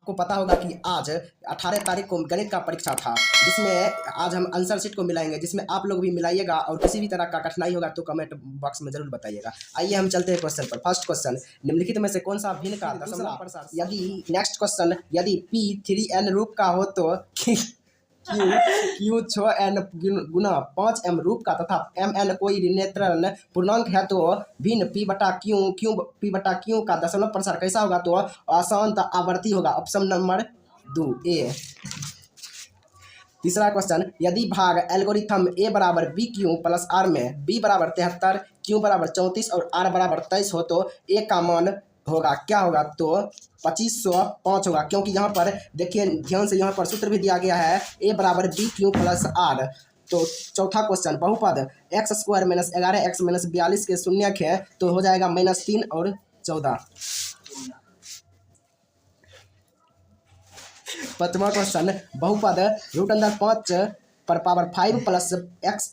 आपको पता होगा कि आज 18 तारीख को गणित का परीक्षा था, जिसमें आज हम आंसर शीट को मिलाएंगे, जिसमें आप लोग भी मिलाइएगा और किसी भी तरह का कठिनाई होगा तो कमेंट बॉक्स में जरूर बताइएगा। आइए हम चलते हैं क्वेश्चन पर। फर्स्ट क्वेश्चन, निम्नलिखित में से कौन सा भिन्न का दशमलव यदि नेक्स्ट क्वेश्चन यदि p 3n रूप का हो तो क्यू 6n गुना 5m रूप का तथा mn कोई ऋणात्मक पूर्णांक है तो भिन्न p बटा क्यू का दशमलव प्रसार कैसा होगा? तो अशांत आवर्ती होगा। ऑप्शन नंबर 2 ए। तीसरा क्वेश्चन, यदि भाग एल्गोरिथम ए बराबर बी क्यू प्लस आर में बी बराबर 73, क्यू बराबर 34 और आर बराबर 23 हो तो ए का मान होगा क्या होगा? तो 2505 होगा, क्योंकि यहाँ पर देखिए ध्यान से, यहाँ पर सूत्र भी दिया गया है ए बराबर बी क्यू प्लस आर। तो चौथा क्वेश्चन, बहुपद x square minus 11 x minus 42 के शून्यक है तो हो जाएगा -3 और 14। पांचवा क्वेश्चन, बहुपद √5 पर पावर 5 प्लस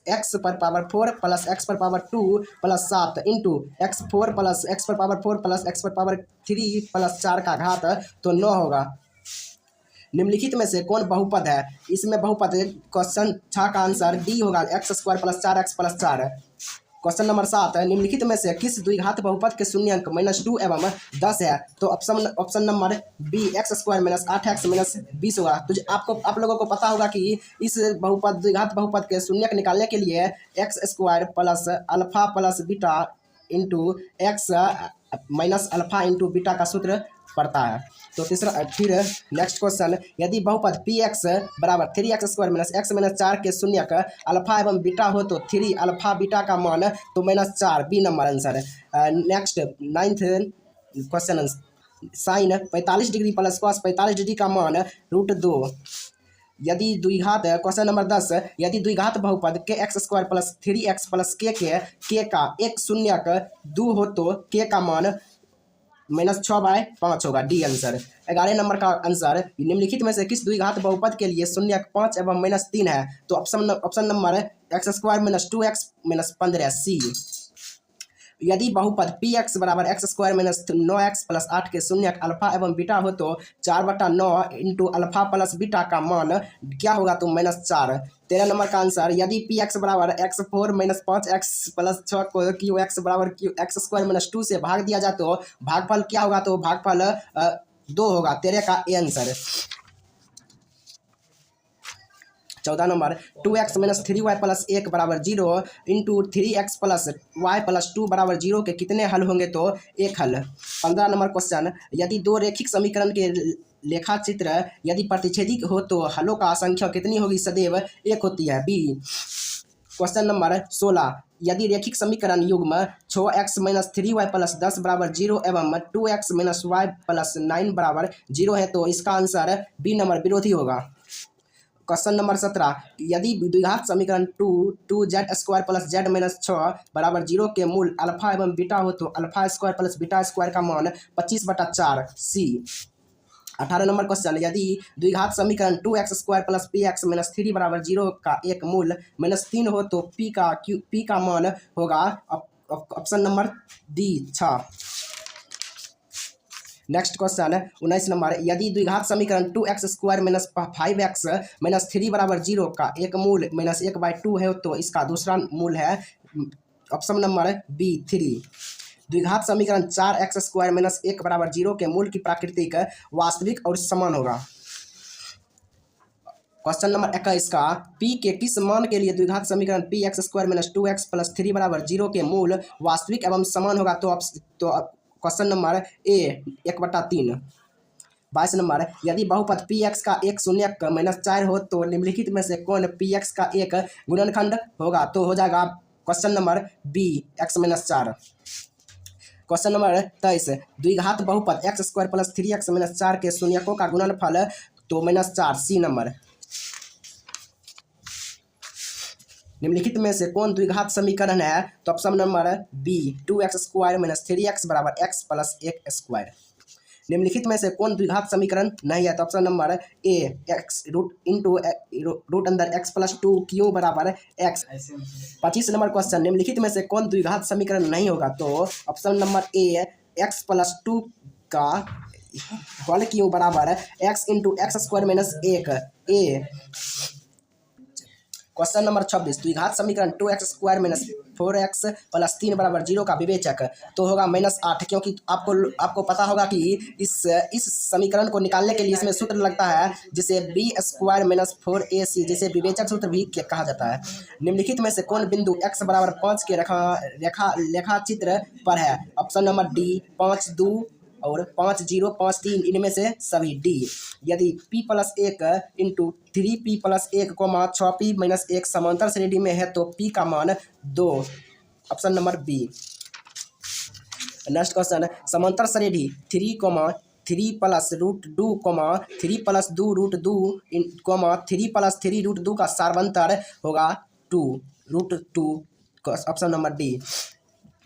एक्स पर पावर 4 प्लस एक्स पर power 2 plus 7 into x4 plus x पर पावर 4 प्लस एक्स पर पावर 3 प्लस 4 का घात तो 9 होगा। निम्नलिखित में से कौन बहुपद है? इसमें बहुपद क्वेश्चन 6 का आंसर डी होगा, x square plus 4x plus 4। Question number 7, निम्नलिखित में से किस द्विघात बहुपद के शून्यंक -2 एवं 10 है? तो option number B X square minus 8x minus 20 होगा। तो आप लोगों को पता होगा कि इस द्विघात बहुपद के शून्यंक निकालने के लिए x square plus alpha plus beta into x minus alpha into beta का सूत्र पड़ता है। तो फिर नेक्स्ट क्वेश्चन, यदि बहुपद पी एक्स बराबर 3x square minus x minus 4 के शून्यक अल्फा एवं बीटा हो तो 3 अल्फा बीटा का मान तो -4, B number answer. Next 9th question, sine 45 degree plus cos 45 degree का मान √2 यदि द्विघात। क्वेश्चन नंबर 10, यदि द्विघात बहुपद के x square plus 3x plus के का एक शून्यक 2 हो तो के का मान -6/5 होगा, डी आंसर। 11 नंबर का आंसर, निम्नलिखित में से किस द्विघात बहुपद के लिए शून्यक 5 एवं -3 है? तो option number x square minus 2x minus 15, सी। यदि बहुपद पी एक्स बराबर x square minus 9x plus 8 के शून्यक अल्फा एवं बीटा हो तो 4/9 इंटू अल्फा प्लस बीटा का मान क्या होगा? तो -4। 13 नंबर का आंसर, यदि पी एक्स बराबर x4 माइनस 5x प्लस 6 को क्यू एक्स बराबर क्यू एक्स स्क्वायर माइनस 2 से भाग दिया जाए तो भागफल क्या होगा? तो भागफल 2 होगा, 13 का A answer. 14 number, 2x minus 3y plus 1 बराबर 0 into 3x plus y plus 2 बराबर 0 के कितने हल होंगे? तो एक हल। 15 नंबर क्वेश्चन, यदि दो रेखिक समीकरण के लेखा चित्र यदि प्रतिच्छेदी हो तो हलों का संख्या कितनी होगी? सदैव एक होती है, बी। क्वेश्चन नंबर 16, यदि रेखिक समीकरण युग्म 6x माइनस 3y प्लस 10 बराबर 0 एवं 2x माइनस y प्लस 9 बराबर 0 है तो इसका आंसर बी नंबर विरोधी होगा। क्वेश्चन नंबर 17, यदि द्विघात समीकरण 2z square plus z minus 6 बराबर 0 के मूल अल्फा एवं बीटा हो तो alpha square plus beta square का मान 25/4, सी। 18 नंबर क्वेश्चन, यदि द्विघात समीकरण 2x square plus P x minus 3 बराबर 0 का एक मूल -3 हो तो p का मान होगा option number D 6। Next question 19 number, यदि द्विघात समीकरण 2x square minus 5x minus 3 बराबर 0 का एक मूल -1/2 है तो इसका दूसरा मूल है ऑप्शन नंबर बी 3। द्विघात समीकरण 4x स्क्वायर माइनस 1 बराबर 0 के मूल की प्राकृतिक वास्तविक और समान होगा। क्वेश्चन नंबर 21 का, p के किस मान के लिए द्विघात समीकरण P x square minus 2x plus 3 बराबर 0 के मूल वास्तविक एवं समान होगा? तो क्वेश्चन नंबर ए 1/3। 22 नंबर, यदि बहुपद पी एक्स का एक शून्यक -4 हो तो निम्नलिखित में से कौन पी एक्स का एक गुणनखंड होगा? तो हो जाएगा question number B x-4। Question number 23, द्विघात बहुपद x square plus 3x minus 4 के शून्यकों का गुणनफल तो -4, सी नंबर। निम्नलिखित में से कौन द्विघात समीकरण है? तो option number B 2x square minus 3x बराबर x प्लस 1 स्क्वायर। निम्नलिखित में से कौन द्विघात समीकरण नहीं है? तो option number A x root अंदर x प्लस 2 क्यू बराबर x। 25 नंबर क्वेश्चन, निम्नलिखित में से कौन द्विघात समीकरण नहीं होगा? तो option number A x plus 2 का होल क्यूब बराबर X into X square minus 1 A. Question number 26, द्विघात समीकरण 2x square minus 4x plus 3 बराबर 0 का विवेचक तो होगा -8, क्योंकि आपको पता होगा कि इस समीकरण को निकालने के लिए इसमें सूत्र लगता है जिसे बी स्क्वायर माइनस 4ac, जिसे विवेचक सूत्र भी कहा जाता है। निम्नलिखित में से कौन बिंदु x बराबर 5 के रेखा चित्र पर है? ऑप्शन नंबर डी 5, 2 और 5, 0, 5, 3, इनमें से सभी डी। यदि p plus 1 into 3p plus 1, 6p minus 1 समांतर श्रेणी में है तो p का मान 2। Option number B. Next question, समांतर श्रेणी 3 plus root 2, 3 plus 2 root 2, 3 plus 3 root 2 का सार्वंतर होगा 2 root 2। Option number D.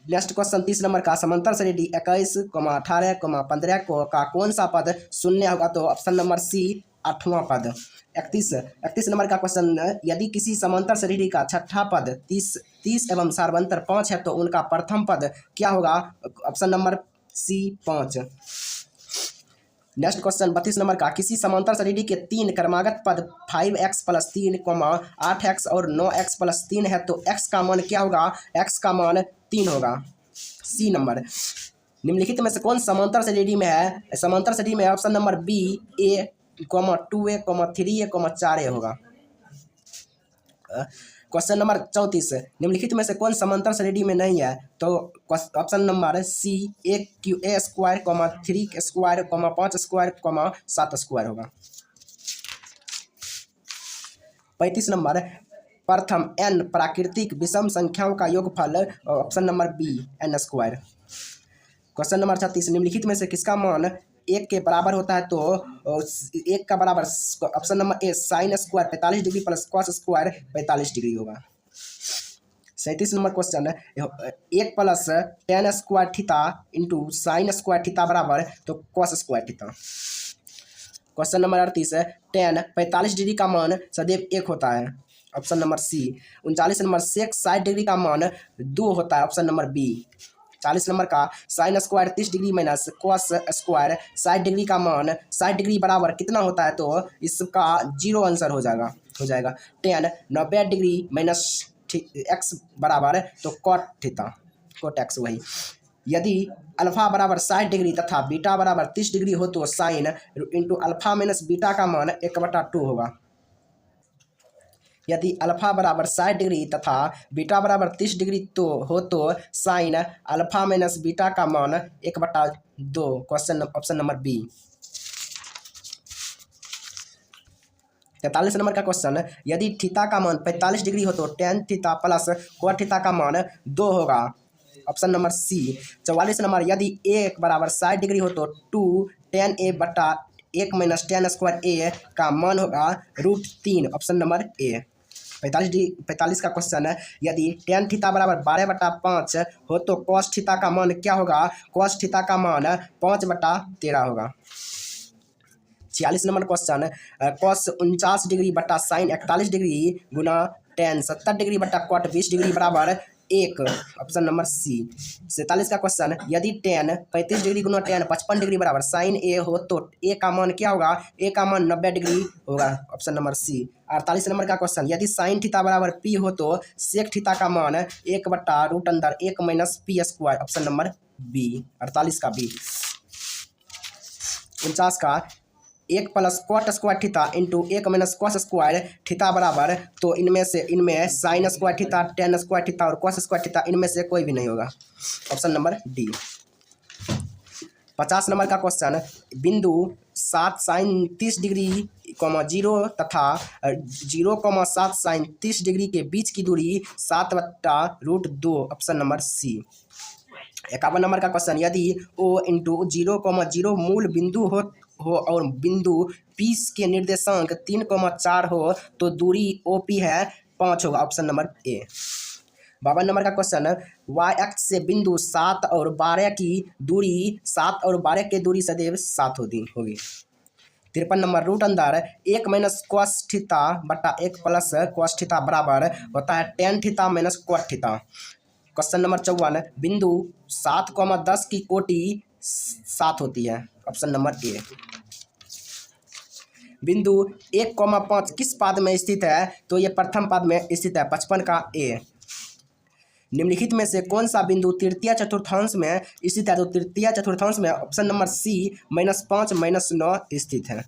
Next question 30 number का, समांतर श्रेणी 21, 18, 15 का कौन सा पद शून्य होगा? तो ऑप्शन नंबर सी 8वां पद। 31 नंबर का क्वेश्चन, यदि किसी समांतर श्रेणी का छठा पद 30 एवं सार्वंतर 5 है तो उनका प्रथम पद क्या होगा? Option number C 5। Next question 32 number का, किसी समांतर श्रेणी के 3 क्रमागत पद 5x प्लस 3, 8x और 9x प्लस 3 है तो x का मान क्या होगा? x का मान 3 होगा। C number. निम्नलिखित में से कौन समांतर श्रेणी में है? समांतर श्रेणी में option number B a, 2a, 3a, 4a होगा। क्वेश्चन नंबर 34, निम्नलिखित में से कौन समांतर श्रेणी में नहीं है? तो option number C a square, 3 square, 5 square, 7 square होगा। 35 नंबर, प्रथम n प्राकृतिक विषम संख्याओं का योगफल, option number B n square. Question number 36, निम्नलिखित में से किसका मान 1 के बराबर होता है? तो 1 का बराबर option number A sine square 45 degree plus cos square 45 degree होगा। 37 number question, 1 plus tan square theta into sine square theta बराबर तो cos square theta. Question number 38, tan 45 degree का मान सदैव 1 होता है। Option number C. 39 number, sec 60 degree का मान 2 होता है। Option number B. 40 नंबर का, sine square 30 degree minus cos square 60 degree का मान 60 डिग्री बराबर कितना होता है? तो इसका 0 आंसर हो जाएगा। टेन 90 डिग्री माइनस एक्स बराबर तो कॉट एक्स वही। यदि अल्फा बराबर 60 डिग्री तथा बीटा बराबर 30 डिग्री हो तो sine into alpha minus beta का मान 1/2 होगा। यदि अल्फा बराबर 60 डिग्री तथा बीटा बराबर 30 डिग्री तो हो तो साइन अल्फा माइनस बीटा का मान 1/2। Question option number B. 43 number का क्वेश्चन, यदि थीटा का मान 45 डिग्री हो तो tan theta plus cot theta का मान 2 होगा। ऑप्शन नंबर सी। 44 नंबर, यदि ए बराबर 60 डिग्री हो तो 2 टेन ए बटा 1 माइनस टेन स्क्वायर ए का मान होगा √3। ऑप्शन नंबर ए। 45 का क्वेश्चन है, यदि टेन थीटा बराबर 12/5 हो तो कॉस थीटा का मान क्या होगा? कॉस थीटा का मान 5/13 होगा। 46 नंबर क्वेश्चन, कॉस 49 डिग्री बटा साइन 41 डिग्री गुना टेन 70 डिग्री बटा कॉट 20 डिग्री बराबर 1। Option number C. 47 का क्वेश्चन, यदि टेन 35 डिग्री गुना टेन 55 डिग्री बराबर साइन ए हो तो ए का मान क्या होगा? ए का मान 90 डिग्री होगा। Option number C. 48 नंबर का क्वेश्चन, यदि साइन थीटा बराबर पी हो तो सेक थीटा का मान 1/√1 minus P square. Option number B. 48 का बी। 49 का, 1 plus cot square theta into 1 minus cos square theta बराबर तो इनमें sine square theta, tan square theta और कॉस स्क्वायर थीटा इनमें से कोई भी नहीं होगा। Option number D. 50 नंबर का क्वेश्चन, बिंदु 7 साइन 30 डिग्री 0 तथा 0,7 साइन 30 डिग्री के बीच की दूरी 7/√2। Option number C. 51 नंबर का क्वेश्चन, यदि O इंटू 0,0 मूल बिंदु हो और बिंदु P के निर्देशांक 3,4 हो तो दूरी OP है 5 होगा। ऑप्शन नंबर ए। 52 नंबर का क्वेश्चन, y अक्ष से बिंदु 7 और 12 की दूरी 7 और 12 की दूरी सदैव 7 होगी। 53 नंबर, रूट अंदर 1 माइनस कॉस थीटा बटा 1 प्लस कॉस थीटा बराबर होता है tan theta minus cot theta. Question number 54, बिंदु 7,10 की कोटि 7 होती है, ऑप्शन नंबर ए। बिंदु 1,5 किस पाद में स्थित है? तो ये प्रथम पाद में स्थित है, 55 का ए। निम्नलिखित में से कौन सा बिंदु तृतीय चतुर्थांश में स्थित है? तो तृतीय चतुर्थांश में ऑप्शन नंबर सी -5 -9 स्थित है।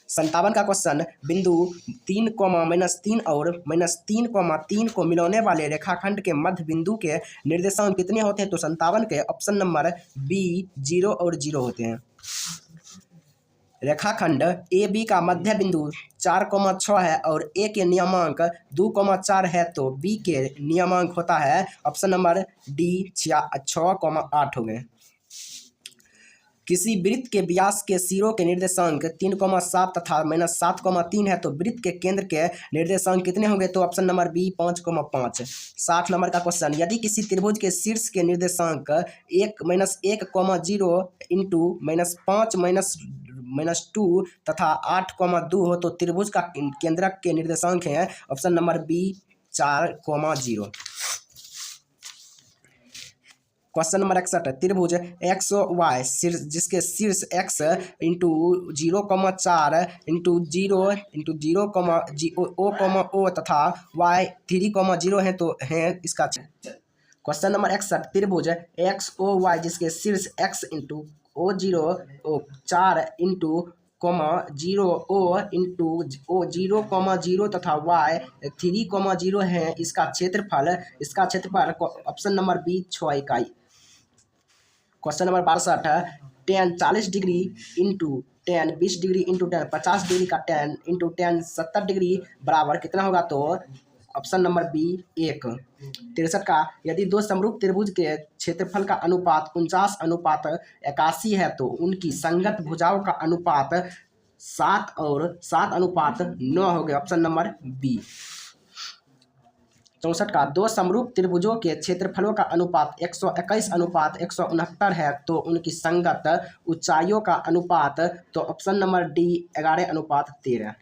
57 का क्वेश्चन, बिंदु 3, -3 और -3,3 को मिलाने वाले रेखाखंड के मध्य बिंदु के निर्देशांक कितने होते हैं? तो 57 के ऑप्शन नंबर बी 0 और 0 होते हैं। रेखाखंड ए बी का मध्य बिंदु 4,6 है और ए के नियमांक 2,4 है, तो बी के नियमांक होता है ऑप्शन नंबर डी 6,8 हो गए। किसी वृत्त के व्यास के सिरों के निर्देशांक 3,7 तथा -7,3 है, तो वृत्त के केंद्र के निर्देशांक कितने होंगे? तो ऑप्शन नंबर बी 5,5। 60 नंबर का क्वेश्चन, यदि किसी त्रिभुज के शीर्ष के निर्देशांक 1,0 इंटू -5 तथा 8,2 हो, तो त्रिभुज का केंद्रक के निर्देशांक है option number B 4,0। Question number 61, त्रिभुज एक्स वाई जिसके शीर्ष x इंटू 0,4 इंटू 0 तथा y 3,0 है, तो है इसका। क्वेश्चन नंबर 61, त्रिभुज एक्स ओ वाई जिसके शीर्ष x इंटू 4 इंटू 0 तथा y 3,0 है, इसका क्षेत्रफल ऑप्शन नंबर बी 6 इकाई। Question number 62, tan 40 degree into tan 20 degree into tan 50 degree का tan इंटू tan 70 डिग्री बराबर कितना होगा? तो ऑप्शन नंबर बी 1। 63 का, यदि दो समरूप त्रिभुज के क्षेत्रफल का अनुपात 49:81 है, तो उनकी संगत भुजाओं का अनुपात 7:9 हो गया, ऑप्शन नंबर बी। 64 का, दो समरूप त्रिभुजों के क्षेत्रफलों का अनुपात 121:169 है, तो उनकी संगत ऊंचाइयों का अनुपात, तो ऑप्शन नंबर डी 11:13।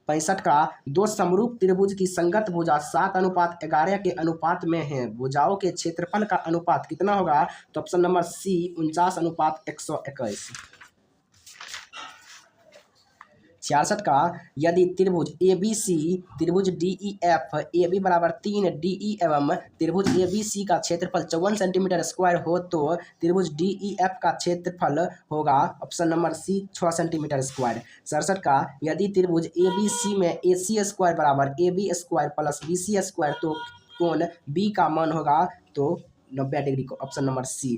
65 का, दो समरूप त्रिभुज की संगत भुजा 7:11 के अनुपात में है, भुजाओं के क्षेत्रफल का अनुपात कितना होगा? तो ऑप्शन नंबर सी 49:121। 66 का, यदि त्रिभुज ABC त्रिभुज DEF AB बराबर 3 DE एवं त्रिभुज ABC का क्षेत्रफल 54 सेंटीमीटर स्क्वायर हो, तो त्रिभुज DEF का क्षेत्रफल होगा option number C 6 centimetre square. 67 का, यदि त्रिभुज ABC में AC स्क्वायर बराबर AB square plus BC square, तो कोण B का मान होगा तो 90 डिग्री को, ऑप्शन नंबर सी।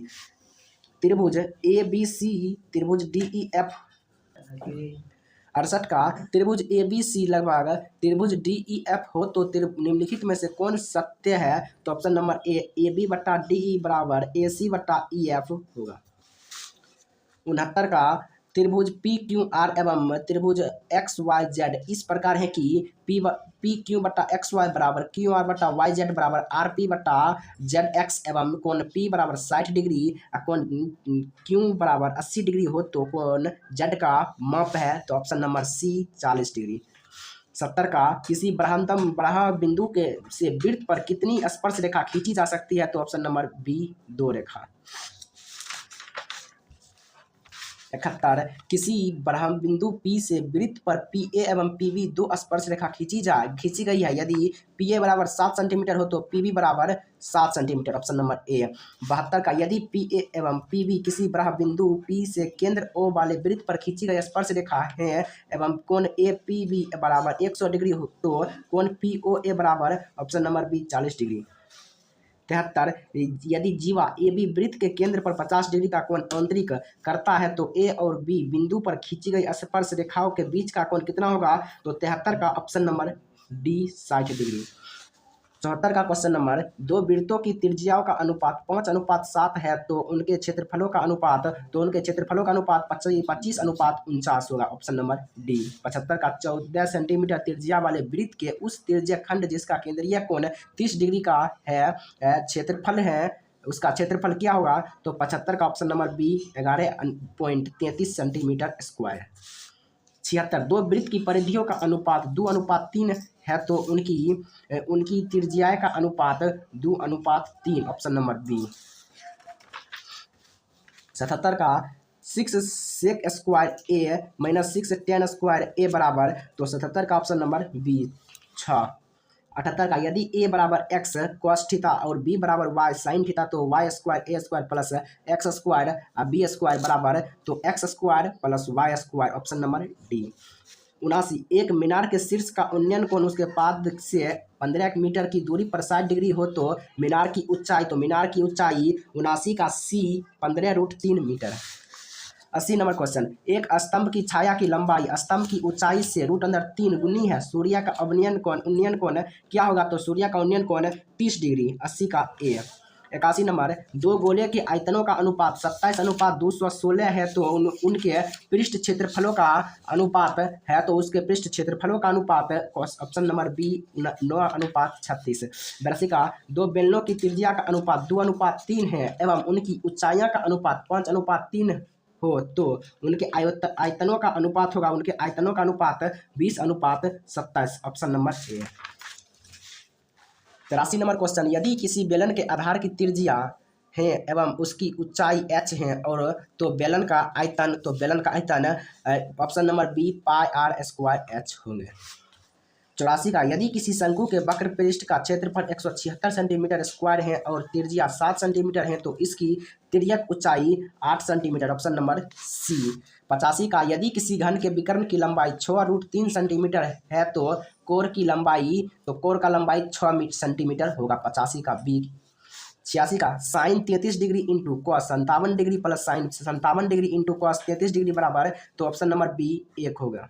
त्रिभुज ABC त्रिभुज DEF। 68 का, त्रिभुज ABC लगभग त्रिभुज DEF हो, तो निम्नलिखित में से कौन सत्य है? तो ऑप्शन नंबर ए AB बटा DE बराबर AC बटा EF होगा। 69 का, त्रिभुज PQR एवं त्रिभुज XYZ इस प्रकार है कि PQ बटा XY बराबर QR बटा YZ बराबर RP बटा ZX एवं कोण P बराबर 60 डिग्री कोण Q बराबर 80 डिग्री हो, तो कोण Z का माप है, तो ऑप्शन नंबर सी 40 डिग्री। 70 का, किसी बृहत्तम बिंदु के से वृत्त पर कितनी स्पर्श रेखा खींची जा सकती है? तो ऑप्शन नंबर बी 2 रेखा। 71, किसी ब्रह्म बिंदु P से वृत्त पर PA एवं PB दो स्पर्श रेखा खींची गई है, यदि PA बराबर 7 सेंटीमीटर हो, तो PB बराबर 7 सेंटीमीटर, ऑप्शन नंबर ए। 72 का, यदि PA एवं PB किसी ब्रह्म बिंदु P से केंद्र O वाले वृत्त पर खींची गई स्पर्श रेखा है एवं कोण APB बराबर 100 डिग्री हो, तो कोण POA बराबर ऑप्शन नंबर बी 40 डिग्री। 73, यदि जीवा AB वृत्त के केंद्र पर 50 डिग्री का कोण आंतरिक करता है, तो A और B बिंदु पर खींची गई स्पर्श रेखाओं के बीच का कोण कितना होगा? तो 73 का ऑप्शन नंबर डी 60 डिग्री। 74 का क्वेश्चन नंबर, दो वृत्तों की त्रिज्याओं का अनुपात 5:7 है, तो उनके क्षेत्रफलों का अनुपात 25:49 होगा, ऑप्शन नंबर डी। 75 का, 14 सेंटीमीटर त्रिज्या वाले वृत्त के उस त्रिज्या खंड जिसका केंद्रीय कोण 30 डिग्री का है क्षेत्रफल है, उसका क्षेत्रफल क्या होगा? तो 75 का option number B 11.33 centimetre square. 76, दो वृत्त की परिधियों का अनुपात 2:3 है, तो उनकी त्रिज्या का अनुपात 2:3, ऑप्शन नंबर बी। 77 का 6 सेक स्क्वायर ए माइनस 6 टेन स्क्वायर ए बराबर, तो 77 का ऑप्शन नंबर बी 6। 78 का यदि ए बराबर एक्स कॉस थीटा और बी बराबर वाई साइन थीटा, तो Y square A square plus X square B square बराबर, तो X square plus Y square, option number D. 79 एक मीनार के शीर्ष का उन्नयन कोण उसके पाद से 15 मीटर की दूरी पर 60 डिग्री हो तो मीनार की ऊंचाई, तो मीनार की ऊंचाई 79 का सी 15√3 मीटर। 80 नंबर क्वेश्चन, एक स्तंभ की छाया की लंबाई स्तंभ की ऊंचाई से √3 गुनी है, सूर्य का उन्नयन कोण क्या होगा, तो सूर्य का उन्नयन कोण 30 डिग्री, 80 का ए। 81 नंबर, दो गोले के आयतनों का अनुपात 27:216 है, तो उनके पृष्ठ क्षेत्रफलों का अनुपात है, तो उसके पृष्ठ क्षेत्रफलों का अनुपात, ऑप्शन नंबर बी 9:36। 82 का दो बेलनों की त्रिज्या का अनुपात 2:3 है एवं उनकी ऊंचाइयां का अनुपात 5:3 हो, तो उनके आयतनों का अनुपात होगा, उनके आयतनों का अनुपात 20:27, ऑप्शन नंबर ए। 83 नंबर क्वेश्चन, यदि किसी बेलन के आधार की त्रिज्या है एवं उसकी ऊंचाई h है और तो बेलन का आयतन option number B πr² h होंगे। 84 का यदि किसी शंकु के वक्र पृष्ठ का क्षेत्रफल 176 सेंटीमीटर स्क्वायर है और त्रिज्या 7 सेंटीमीटर है, तो इसकी तिर्यक ऊंचाई 8 सेंटीमीटर, ऑप्शन नंबर सी। 85 का यदि किसी घन के विकर्ण की लंबाई 6√3 सेंटीमीटर है, तो कोर का लंबाई 6 सेंटीमीटर होगा, 85 का बी। 86 का sine 33 degree into cos 57 degree plus sine 57 degree into cos 33 degree बराबर, तो ऑप्शन नंबर बी 1 होगा।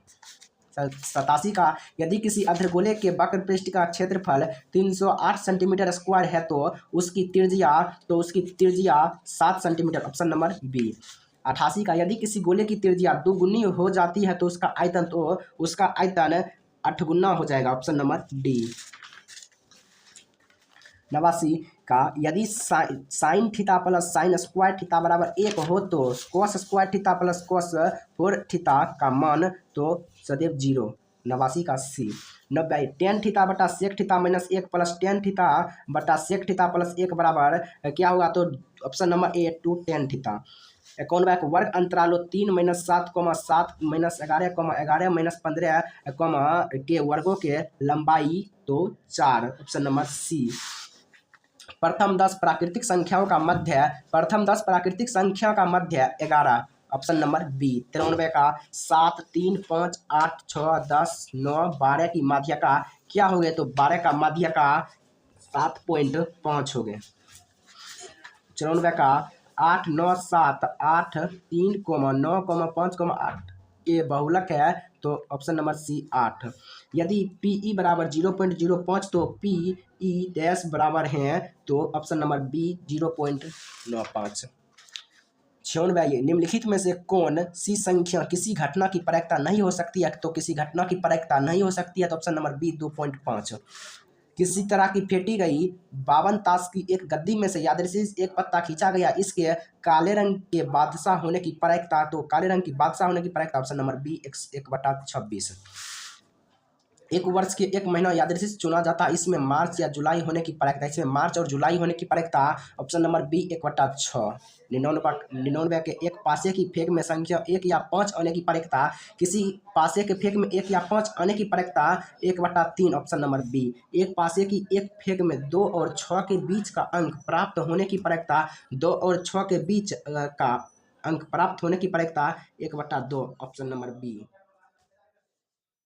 87 का यदि किसी अर्धगोले के वक्र पृष्ठ का क्षेत्रफल 308 सेंटीमीटर स्क्वायर है, तो उसकी त्रिज्या 7 सेंटीमीटर, ऑप्शन नंबर बी। 88 का यदि किसी गोले की त्रिज्या 2 गुनी हो जाती है, तो उसका आयतन 8 गुना हो जाएगा, ऑप्शन नंबर डी। 89 का यदि sine theta plus sign square theta बराबर 1 हो, तो cos square theta plus cos 4 theta का मान तो सदैव 0, 89 का सी। 90 टेन थीटा बटा sec theta minus 1 plus tan theta बटा सेक थीटा प्लस 1 बराबर क्या होगा, तो option number A 2 tan theta. 91 वर्ग अंतरालों 3 - 7, 7 - 11, 11 - 15, के वर्गों के लंबाई तो 4, ऑप्शन नंबर सी। प्रथम 10 प्राकृतिक संख्याओं का मध्य 11, ऑप्शन नंबर बी। 93 का 7, 3, 5, 8, 6, 10, 9, 12 की माध्यिका क्या हो गए, तो 12 का माध्यिका 7.5 हो गए। 94 का 8, 9, 7, 8, 3, 9, 5, 8 के बहुलक है, तो ऑप्शन नंबर सी 8। यदि PE बराबर 0.05, तो PE डैश बराबर है, तो ऑप्शन नंबर बी 0.95। 96 निम्नलिखित में से कौन सी संख्या किसी घटना की प्रायिकता नहीं हो सकती है, तो किसी घटना की प्रायिकता नहीं हो सकती है, तो ऑप्शन नंबर बी 2.5। किसी तरह की फेंटी गई 52 ताश की एक गद्दी में से यादृच्छिक एक पत्ता खींचा गया, इसके काले रंग के बादशाह होने की प्रायिकता, तो काले रंग की बादशाह होने की प्रायिकता ऑप्शन नंबर बी 1/26। एक वर्ष के एक महीना यादृच्छिक चुना जाता है, इसमें मार्च या जुलाई होने की प्रायिकता, इसमें मार्च और जुलाई होने की प्रायिकता ऑप्शन नंबर बी 1/6। 99 के एक पासे की फेंक में संख्या 1 या 5 आने की प्रायिकता, किसी पासे के फेंक में 1 या 5 आने की प्रायिकता 1/3, ऑप्शन नंबर बी। एक पासे की एक फेंक में 2 और 6 के बीच का अंक प्राप्त होने की प्रायिकता 2 और 6 के बीच का अंक प्राप्त होने की प्रायिकता 1/2, ऑप्शन नंबर बी।